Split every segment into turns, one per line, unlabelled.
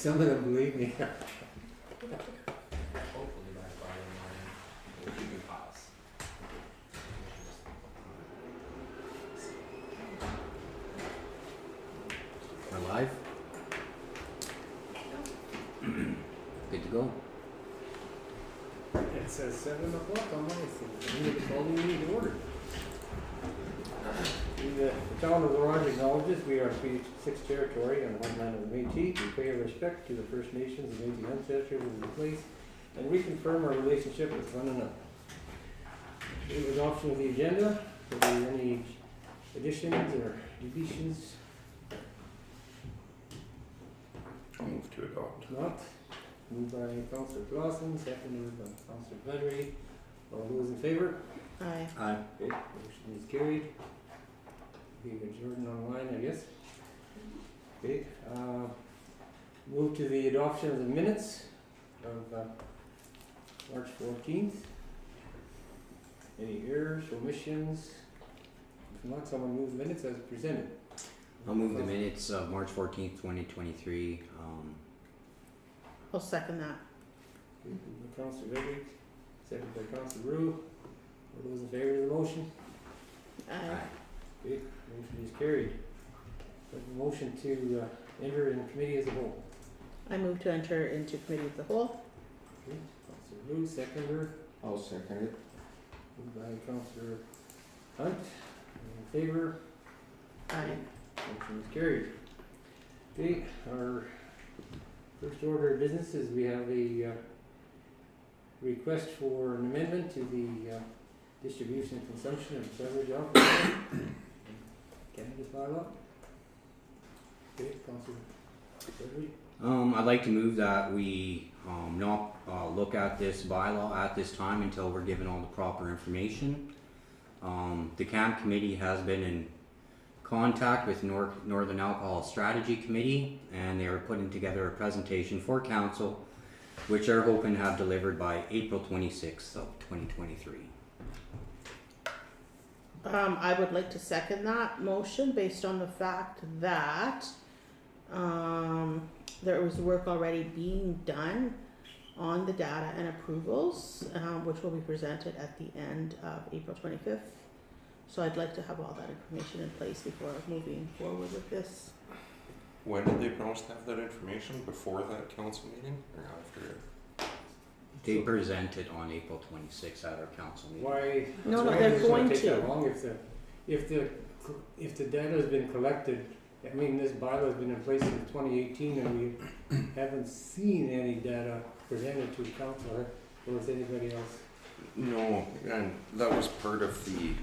Some of them believe me.
Hopefully by Friday morning, we'll keep your files.
We're live. Good to go.
It says 7 o'clock on my thing. We need to call the meeting to order. The town of Orange acknowledges we are Treaty 6 territory and homeland of the Métis. We pay our respect to the First Nations and Métis ancestors in the place and reconfirm our relationship with one another. The adoption of the agenda. Are there any additions or deletions?
I'll move to adopt.
Not. Moved by Councillor Clausen, seconded by Councillor Buttery. All those in favor?
Aye.
Aye.
Okay, motion is carried. We got Jordan online, I guess. Okay, move to the adoption of the minutes of March 14th. Any errors, omissions? If not, someone move the minutes as presented.
I'll move the minutes of March 14th, 2023.
I'll second that.
Okay, moved by Councillor Reddick, seconded by Councillor Roux. All those in favor of the motion?
Aye.
Okay, motion is carried. We have a motion to enter in committee as a whole.
I move to enter into committee of the whole.
Okay, Councillor Roux, seconder,
I'll second it.
moved by Councillor Hunt. All in favor?
Aye.
Motion is carried. Okay, our first order of business is we have a request for an amendment to the distribution and consumption of beverage alcohol. Cannabis bylaw. Okay, Councillor Buttery.
I'd like to move that we not look at this bylaw at this time until we're given all the proper information. The CAM committee has been in contact with Northern Alcohol Strategy Committee, and they are putting together a presentation for council, which they're hoping to have delivered by April 26th of 2023.
I would like to second that motion based on the fact that there was work already being done on the data and approvals, which will be presented at the end of April 25th. So I'd like to have all that information in place before moving forward with this.
When did they promise to have that information? Before that council meeting or after it?
They presented on April 26th at our council meeting.
Why?
No,
why
they're
does it
going
take that
to.
long if the data has been collected? I mean, this bylaw has been in place since 2018, and we haven't seen any data presented to council, or is anybody else?
No, and that was part of the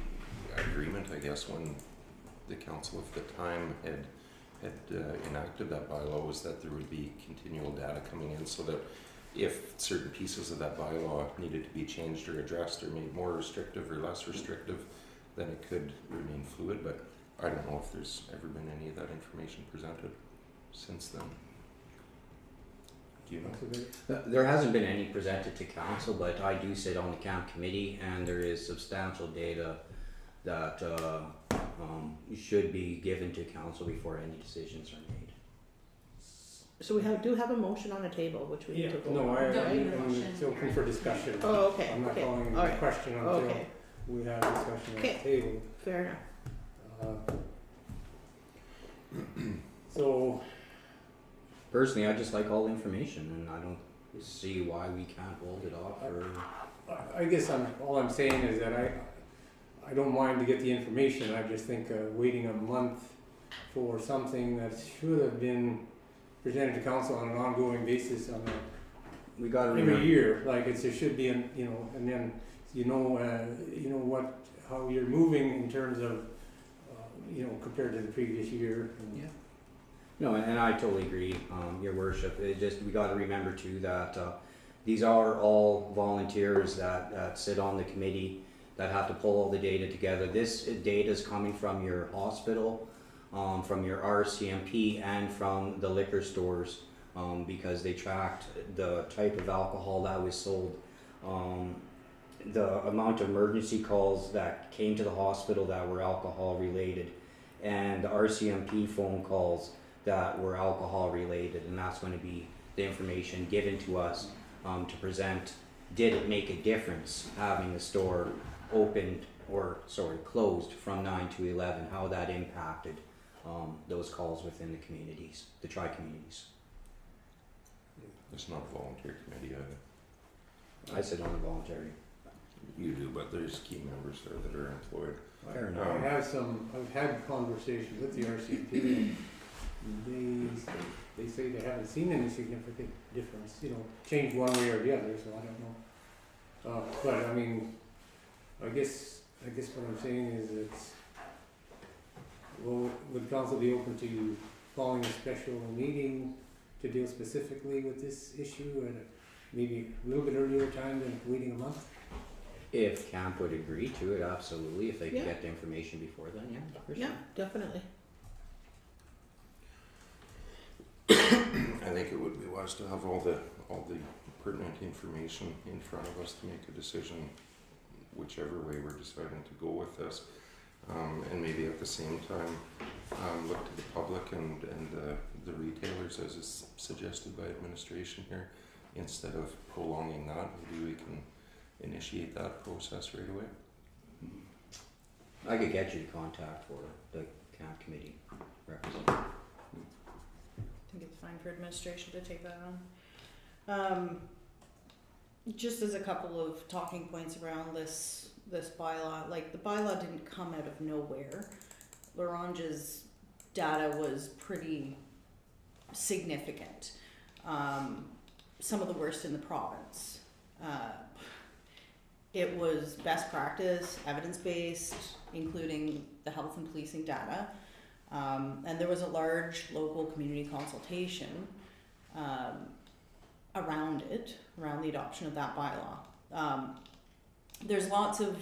agreement, I guess, when the council of the time had enacted that bylaw, was that there would be continual data coming in, so that if certain pieces of that bylaw needed to be changed or addressed or made more restrictive or less restrictive, then it could remain fluid. But I don't know if there's ever been any of that information presented since then. Do you know?
There hasn't been any presented to council, but I do sit on the CAM committee, and there is substantial data that should be given to council before any decisions are made.
So we do have a motion on the table, which we need to vote
No,
on,
I'm
right?
it's open for discussion.
Oh, okay,
I'm not
okay,
calling it
all
a
right.
question until
Okay,
we have discussion on the
Okay.
table.
fair enough.
So,
Personally, I just like all the information, and I don't see why we can't hold it off. Or
I guess all I'm saying is that I don't mind to get the information. I just think waiting a month for something that should have been presented to council on an ongoing basis on
we got to
every
remember.
year, like there should be, and then you know what, how you're moving in terms of compared to the previous year.
Yeah. No, and I totally agree, Your Worship. It just we got to remember too that these are all volunteers that sit on the committee that have to pull all the data together. This data is coming from your hospital, from your RCMP, and from the liquor stores, because they tracked the type of alcohol that was sold, the amount of emergency calls that came to the hospital that were alcohol related, and the RCMP phone calls that were alcohol related, and that's going to be the information given to us to present. Did it make a difference having the store opened or closed from 9 to 11? How that impacted those calls within the communities, the tri-communities.
It's not a volunteer committee either.
I sit on the voluntary.
You do, but there's key members there that are employed.
Fair enough.
I've had conversations with the RCMP, and they say they haven't seen any significant difference, change one way or the other, so I don't know. But I mean, I guess what I'm saying is would council be open to calling a special meeting to deal specifically with this issue at maybe a little bit earlier time than waiting a month?
If camp would agree to it, absolutely. If they could
Yeah.
get the information before then, yeah, for sure.
Yeah, definitely.
I think it would be wise to have all the pertinent information in front of us to make a decision whichever way we're deciding to go with this. And maybe at the same time, look to the public and the retailers as is suggested by administration here. Instead of prolonging that, maybe we can initiate that process right away.
I could get you the contact for the camp committee representative.
I think it's fine for administration to take that on. Just as a couple of talking points around this bylaw, like the bylaw didn't come out of nowhere. Larange's data was pretty significant. Some of the worst in the province. It was best practice, evidence-based, including the health and policing data. And there was a large local community consultation around the adoption of that bylaw. There's lots of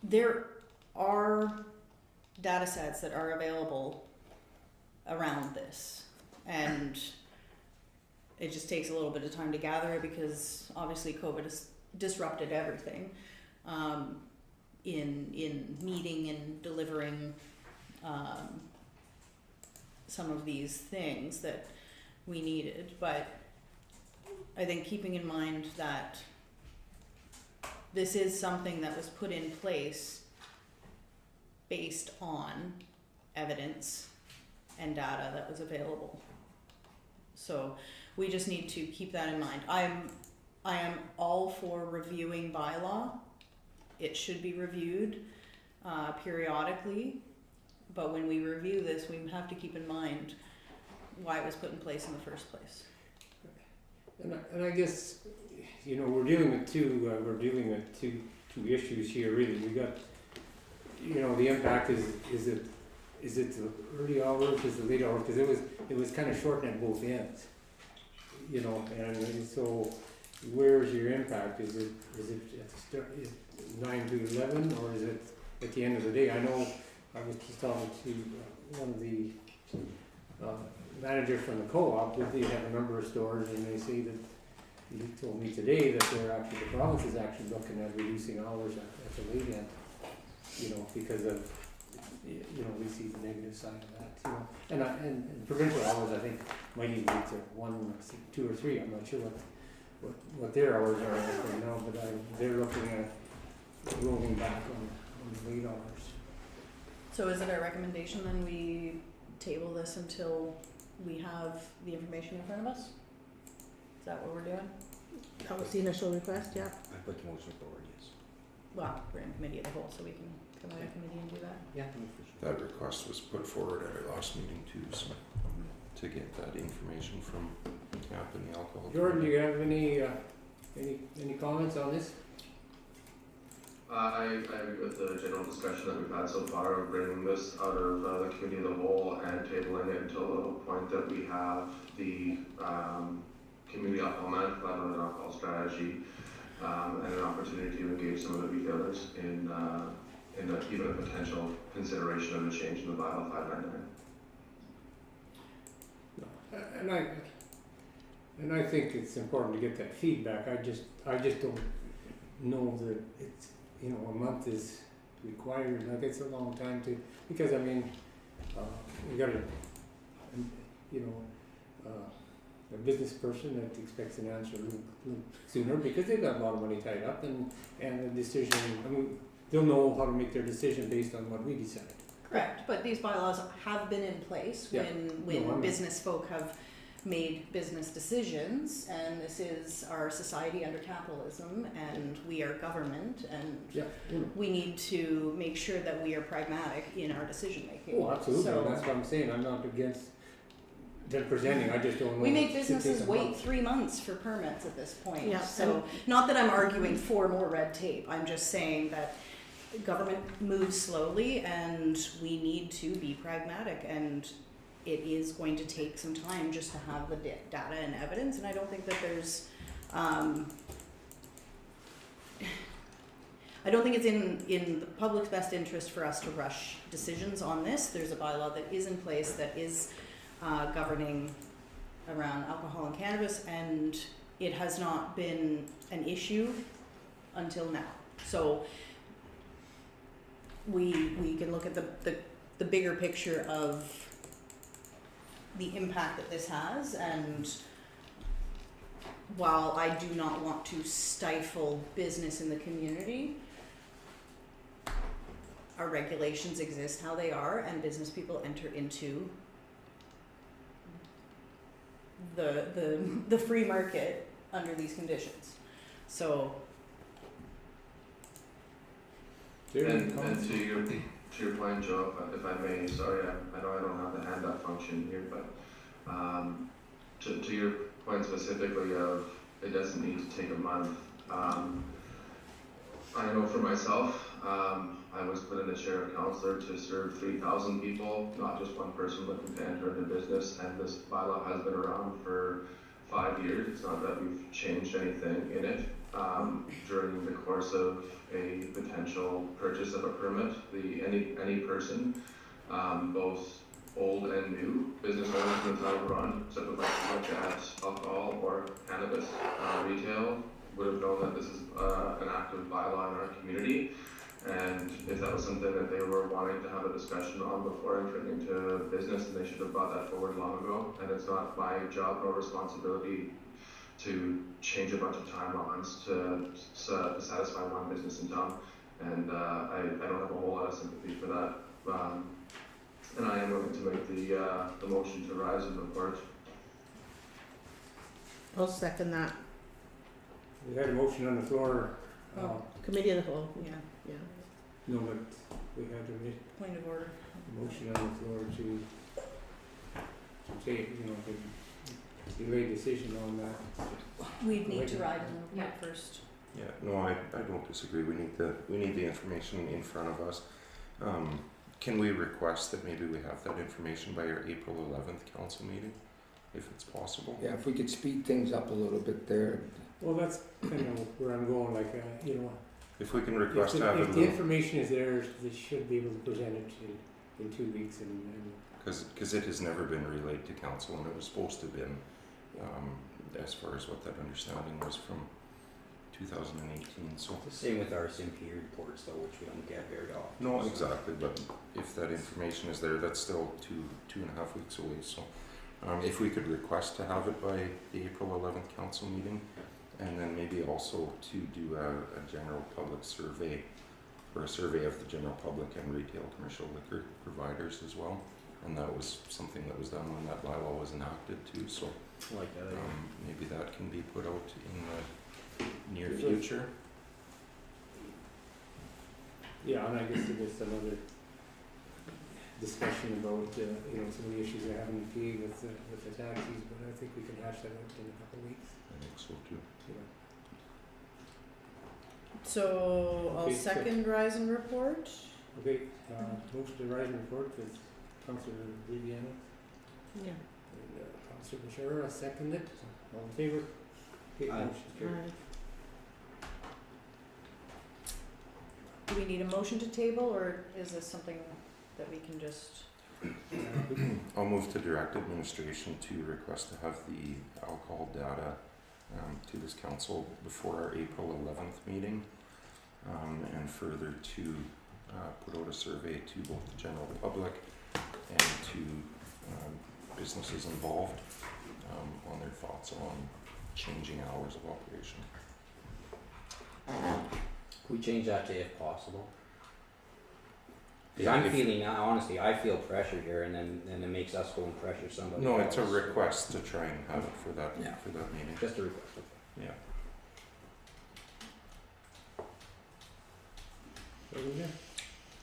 there are data sets that are available around this, and it just takes a little bit of time to gather it because obviously COVID has disrupted everything in meeting and delivering some of these things that we needed. But I think keeping in mind that this is something that was put in place based on evidence and data that was available. So we just need to keep that in mind. I am all for reviewing bylaw. It should be reviewed periodically, but when we review this, we have to keep in mind why it was put in place in the first place.
And I guess, we're dealing with two issues here really. We got, the impact is it the early hours, is the late hours, because it was kind of shortened at both ends, and so where's your impact? Is it at the start, 9 to 11, or is it at the end of the day? I know I was just talking to one of the managers from the co-op. They have a number of stores, and they say that he told me today that the province is actually looking at reducing hours at the late end, because of we see the negative side of that, and provincial hours I think might even be to 1, 2, or 3. I'm not sure what their hours are right now, but they're looking at rolling back on the late hours.
So is it our recommendation then we table this until we have the information in front of us? Is that what we're doing?
That was the initial request, yeah.
I put the motion forward, yes.
Well, we're in committee of the whole, so we can come out of committee and do that.
Yeah, for sure.
That request was put forward at our last meeting too, so to get that information from CAP and the alcohol.
Jordan, do you have any comments on this?
I agree with the general discussion that we've had so far of bringing this out of the committee of the whole and tabling it until the point that we have the community alcohol management plan and alcohol strategy and an opportunity to engage some of the retailers in even a potential consideration of a change in the bylaw 599.
And I think it's important to get that feedback. I just don't know that it's, a month is required, like it's a long time to, because I mean, you got a, you know, a business person that expects an answer a little sooner because they've got a lot of money tied up and a decision, I mean, they'll know how to make their decision based on what we decide.
Correct, but these bylaws have been in place
Yeah.
when
No, I'm-
business folk have made business decisions, and this is our society under capitalism, and we are government, and
Yeah.
we need to make sure that we are pragmatic in our decision making.
Oh, absolutely,
So
that's what I'm saying, I'm not against them presenting, I just don't know.
we make
if it takes
businesses
a
wait
month.
3 months for permits at this point.
Yeah,
So not that I'm arguing for more red tape, I'm just saying that government moves slowly and we need to be pragmatic, and it is going to take some time just to have the data and evidence, and I don't think that there's I don't think it's in the public's best interest for us to rush decisions on this. There's a bylaw that is in place that is governing around alcohol and cannabis, and it has not been an issue until now. So we can look at the bigger picture of the impact that this has, and while I do not want to stifle business in the community, our regulations exist how they are, and business people enter into the free market under these conditions. So
Jeremy,
And
comments?
to your point, Joe, if I may, sorry, I know I don't have the hand up function here, but to your point specifically of it doesn't need to take a month. I know for myself, I was put in the chair of councillor to serve 3,000 people, not just one person looking to enter into business, and this bylaw has been around for 5 years. It's not that we've changed anything in it. During the course of a potential purchase of a permit, any person, both old and new business owners in the town of Huron, except would like to look at alcohol or cannabis retail, would have known that this is an active bylaw in our community. And if that was something that they were wanting to have a discussion on before entering into business, then they should have brought that forward long ago. And it's not my job nor responsibility to change a bunch of timelines to satisfy one business in town. And I don't have a whole lot of sympathy for that. And I am willing to make the motion to rise and report.
I'll second that.
We had a motion on the floor,
Oh.
Committee of the whole,
yeah,
yeah.
no, but we had a
point of order.
motion on the floor to say, you know, to delay decision on that.
We'd need to rise and report first.
Yeah, no, I don't disagree. We need the information in front of us. Can we request that maybe we have that information by our April 11th council meeting, if it's possible?
Yeah, if we could speed things up a little bit there.
Well, that's kind of where I'm going, like, you know,
If we can
if
request to have
the,
it,
if the information is there, they should be able to present it in 2 weeks and
because it has never been relayed to council, and it was supposed to have been, as far as what that understanding was from 2018. So
The same with our SMP reports though, which we don't get very often.
no, exactly. But if that information is there, that's still 2.5 weeks away. So if we could request to have it by the April 11th council meeting, and then maybe also to do a general public survey, or a survey of the general public and retail commercial liquor providers as well. And that was something that was done when that bylaw was enacted too. So
Like that.
maybe that can be put out in the near
Sure.
future.
yeah, and I guess there was some other discussion about, you know, some of the issues they're having in PA with the taxis, but I think we can hash that out in a couple of weeks,
I think so too.
you know.
So I'll
Okay, so-
second rise and report.
Okay, motion to rise and report with Councillor Viviano
Yeah.
and Councillor Bashara, second it, all in favor? Okay,
Aye.
motion carried.
Do we need a motion to table, or is this something that we can just?
I'll move to direct administration to request to have the alcohol data to this council before our April 11th meeting, and further to put out a survey to both the general public and to businesses involved on their thoughts on changing hours of operation.
Can we change that to if possible? Cause
Yeah,
I'm
if-
feeling, honestly, I feel pressure here and then it makes us go and pressure somebody
No,
else.
it's a request to try and have it for that,
Yeah.
for that meeting.
Just a request.
Yeah.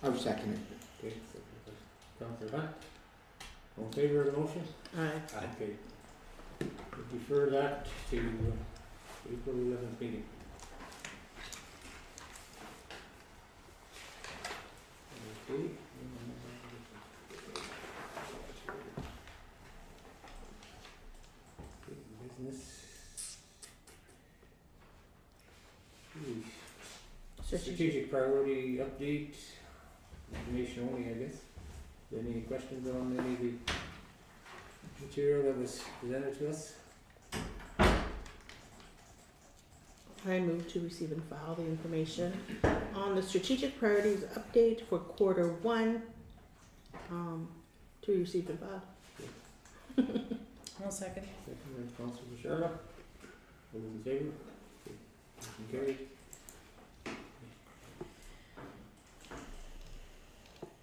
I'll second it.
Okay, so, Councillor Hunt, all in favor of the motion?
Aye.
Okay. We'll defer that to April 11th meeting. Okay. Business. Strategic priority update, information only, I guess. Any questions on any of the material that was presented to us?
I move to receive and file the information on the strategic priorities update for Q1, to receive and file.
I'll second.
Second by Councilor Sharla. All those in favor? Okay, motion carried.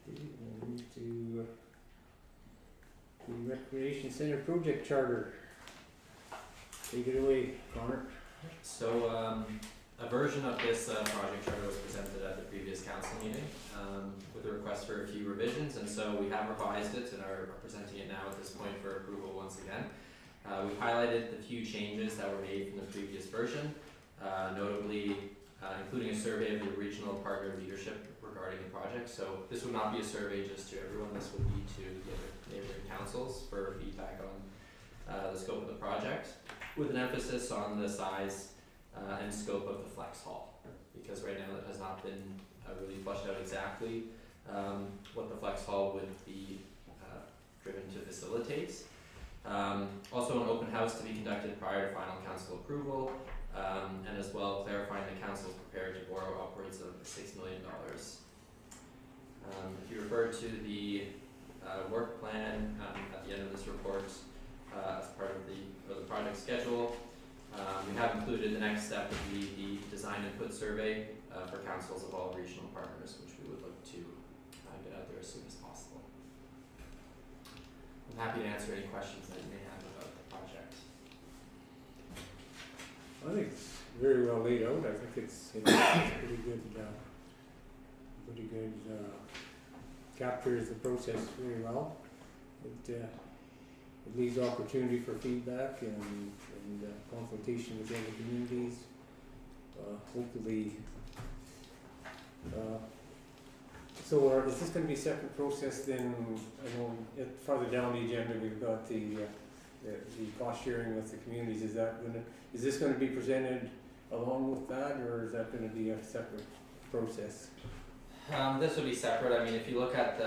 Okay, we'll move to the Recreation Center Project Charter. Take it away, Connor.
So, a version of this project charter was presented at the previous council meeting with a request for a few revisions, and so we have revised it and are presenting it now at this point for approval once again. We've highlighted the few changes that were made from the previous version, notably including a survey of the regional partner leadership regarding the project. So this would not be a survey just to everyone, this would be to the other neighboring councils for feedback on the scope of the project, with an emphasis on the size and scope of the flex hall, because right now it has not been really fleshed out exactly what the flex hall would be driven to facilitate. Also an open house to be conducted prior to final council approval, and as well clarifying the council is prepared to borrow upwards of $6 million. If you refer to the work plan at the end of this report as part of the project schedule, we have included the next step would be the design input survey for councils of all regional partners, which we would look to get out there as soon as possible. I'm happy to answer any questions that you may have about the project.
I think it's very well laid out. I think it's, it's pretty good, captures the process very well. It leaves opportunity for feedback and consultation with other communities. Hopefully, so is this gonna be a separate process then? I know farther down the agenda, we've got the cost sharing with the communities. Is this gonna be presented along with that, or is that gonna be a separate process?
This would be separate. I mean, if you look at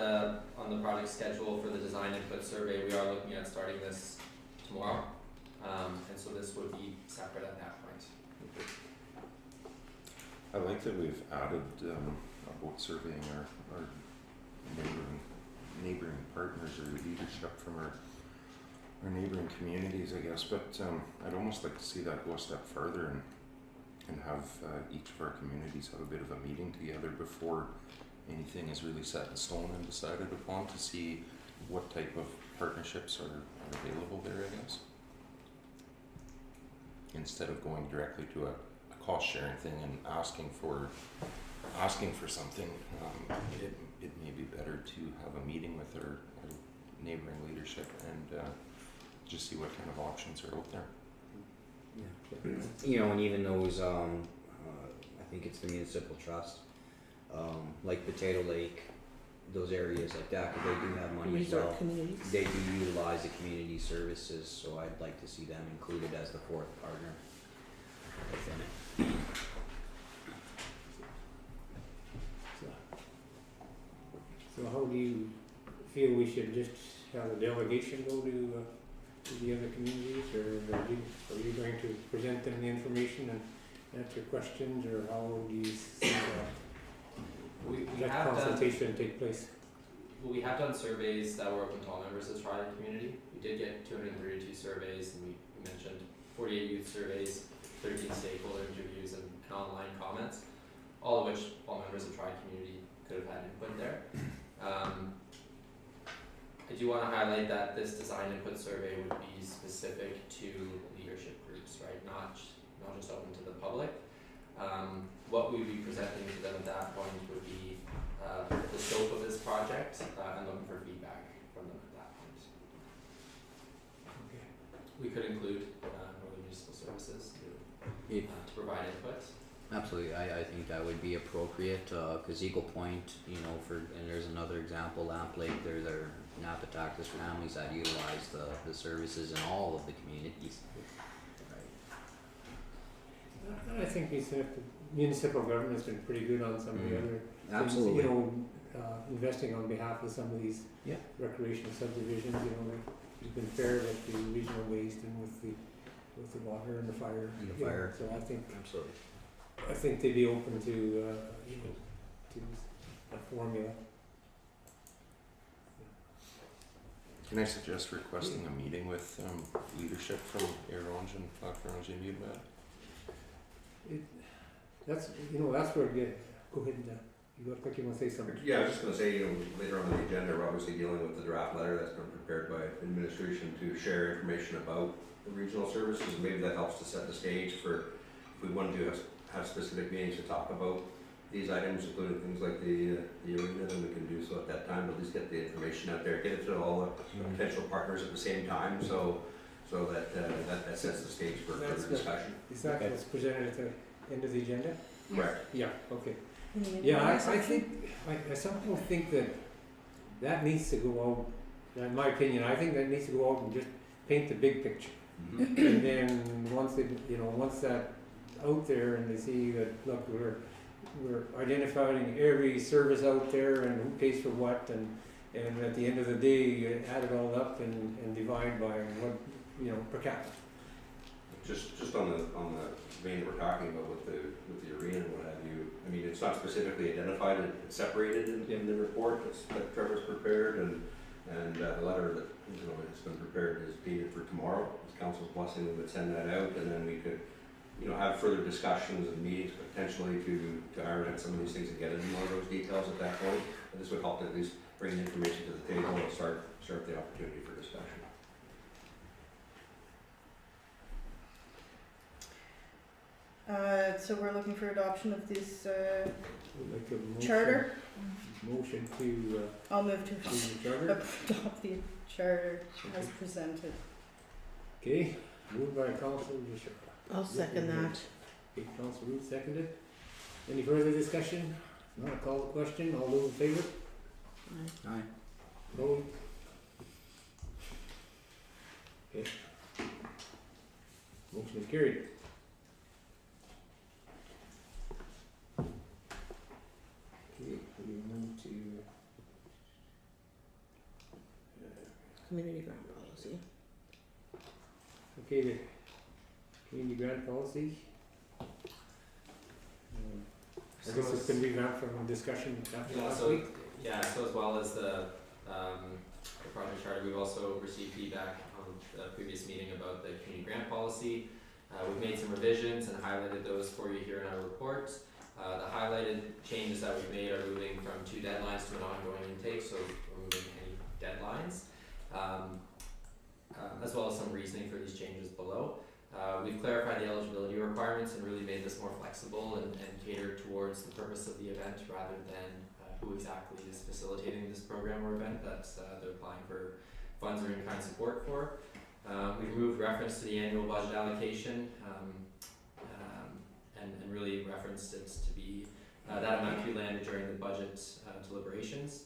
on the project schedule for the design input survey, we are looking at starting this tomorrow. And so this would be separate at that point.
I like that we've added about surveying our neighboring partners or leadership from our neighboring communities, I guess. But I'd almost like to see that go a step further and have each of our communities have a bit of a meeting together before anything is really set in stone and decided upon, to see what type of partnerships are available there, I guess. Instead of going directly to a cost sharing thing and asking for something, it may be better to have a meeting with our neighboring leadership and just see what kind of options are out there.
Yeah. You know, and even those, I think it's the municipal trust, like Potato Lake, those areas like that, because they do have money as well.
Resort communities.
They do utilize the community services, so I'd like to see them included as the fourth partner within it.
So how do you feel we should just have a delegation go to the other communities, or are you going to present them the information and answer questions, or how do you see that?
We
that
have done,
consultation take place?
well, we have done surveys that were open to all members of the Trident community. We did get 232 surveys, and we mentioned 48 youth surveys, 13 stakeholder interviews, and online comments, all of which all members of the Trident community could have had input there. I do want to highlight that this design input survey would be specific to leadership groups, right? Not just open to the public. What we would be presenting to them at that point would be the scope of this project and looking for feedback from them at that point.
Okay.
We could include Northern Municipal Services
If-
to provide input.
Absolutely, I think that would be appropriate, cause Eagle Point, you know, and there's another example, Lamp Lake, there are Napatactus families that utilize the services in all of the communities.
I think municipal government's been pretty good on some of the other things,
Absolutely.
you know, investing on behalf of some of these
Yeah.
recreational subdivisions, you know, they've been fair with the regional waste and with the water and the fire.
And the
you know,
fire.
So
Absolutely.
I think they'd be open to, you know, to a formula.
Can I suggest requesting a meeting with leadership from Orange and Orange Indian Band?
That's, you know, that's where, go ahead and, you look like you wanna say something.
Yeah, I was just gonna say, you know, later on the agenda, we're obviously dealing with the draft letter that's been prepared by administration to share information about the regional services. Maybe that helps to set the stage for, if we wanted to have specific meetings to talk about these items, including things like the arena, then we can do so at that time, but at least get the information out there, get it to all the potential partners at the same time, so that, that sets the stage for
That's
further
good.
discussion.
Is that what's presented at the end of the agenda?
Correct.
Yeah, okay.
In the
Yeah, I
information
think, I somehow think that needs to go out, in my opinion, I think that needs to go out and just paint the big picture.
Mm-hmm.
And then once they, you know, once that out there and they see that, look, we're identifying every service out there and who pays for what, and at the end of the day, you add it all up and divide by what, you know, per capita.
Just on the vein that we're talking about with the arena and what have you, I mean, it's not specifically identified, it's separated in the report that Trevor's prepared, and the letter that, you know, has been prepared is dated for tomorrow. As council's blessing, we would send that out, and then we could, you know, have further discussions and meetings potentially to iron out some of these things and get into more of those details at that point. And this would help to at least bring the information to the table and start the opportunity for discussion.
So we're looking for adoption of this
We'd like to have a motion-
charter.
Motion to
I'll move to
the charter.
adopt the charter as presented.
Okay, moved by Council Bishop.
I'll second that.
Okay, Council Root seconded. Any further discussion? Not call the question, all those in favor?
Aye.
Opposed? Okay. Motion is carried. Okay, we move to
Community grant policy.
okay, the community grant policy. I guess it's been revamped from discussion after
Yeah,
last
so,
week.
yeah, so as well as the project charter, we've also received feedback on the previous meeting about the community grant policy. We've made some revisions and highlighted those for you here in our report. The highlighted changes that we've made are moving from 2 deadlines to an ongoing intake, so removing any deadlines, as well as some reasoning for these changes below. We've clarified the eligibility requirements and really made this more flexible and catered towards the purpose of the event rather than who exactly is facilitating this program or event that they're applying for funds or in-kind support for. We've removed reference to the annual budget allocation and really referenced it to be that amount to be landed during the budget deliberations,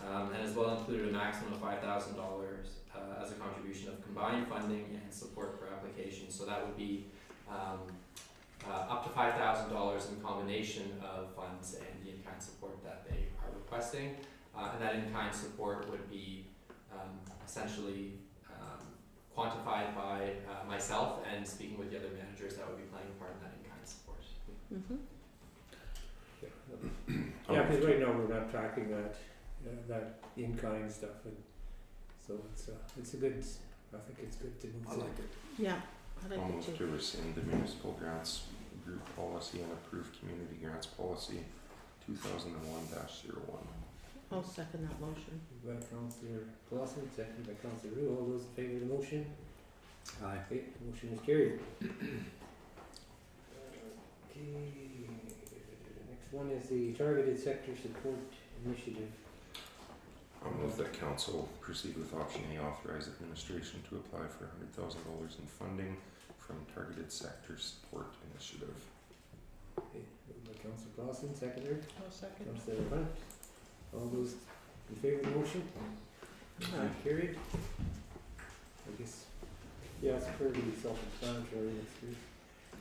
and as well included a maximum of $5,000 as a contribution of combined funding and support per application. So that would be up to $5,000 in combination of funds and the in-kind support that they are requesting, and that in-kind support would be essentially quantified by myself and speaking with the other managers that would be playing a part in that in-kind support.
Mm-hmm.
Yeah, because right now we're not tracking that in-kind stuff, and so it's a good, I think it's good to move
I like it.
Yeah, I like
I'll
it
move
too.
to rescind the municipal grants group policy and approve community grants policy 2001-01.
I'll second that motion.
Moved by Councillor Clausen, seconded by Councillor Wu. All those in favour of the motion?
Aye.
Okay, motion is carried. Okay, next one is the Targeted Sector Support Initiative.
I'll move that council proceed with option A, authorize administration to apply for $100,000 in funding from Targeted Sector Support Initiative.
Okay, moved by Councillor Clausen, seconded.
I'll second.
Councillor Hunt. All those in favour of the motion? Motion carried. I guess, yeah, it's fairly self-explanatory.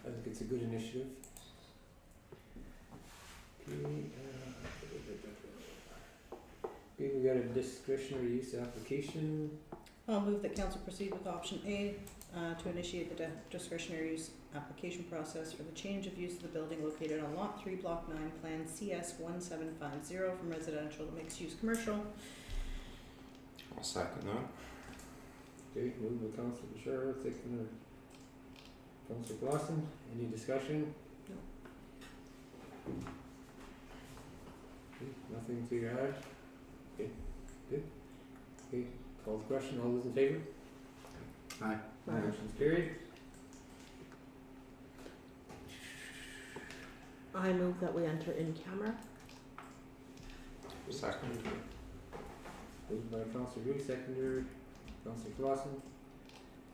I think it's a good initiative. Okay, okay, we got a discretionary use application.
I'll move that council proceed with option A, to initiate the discretionary use application process for the change of use of the building located on lot 3, block 9, plan CS 1750 from residential to mixed use commercial.
I'll second that.
Okay, moved by Councillor Bashar, seconded by Councillor Clausen. Any discussion?
No.
Okay, nothing to add? Okay, good. Okay, call the question. All those in favour?
Aye.
Motion's carried.
I move that we enter in camera.
Second.
Moved by Councillor Wu, seconded Councillor Clausen.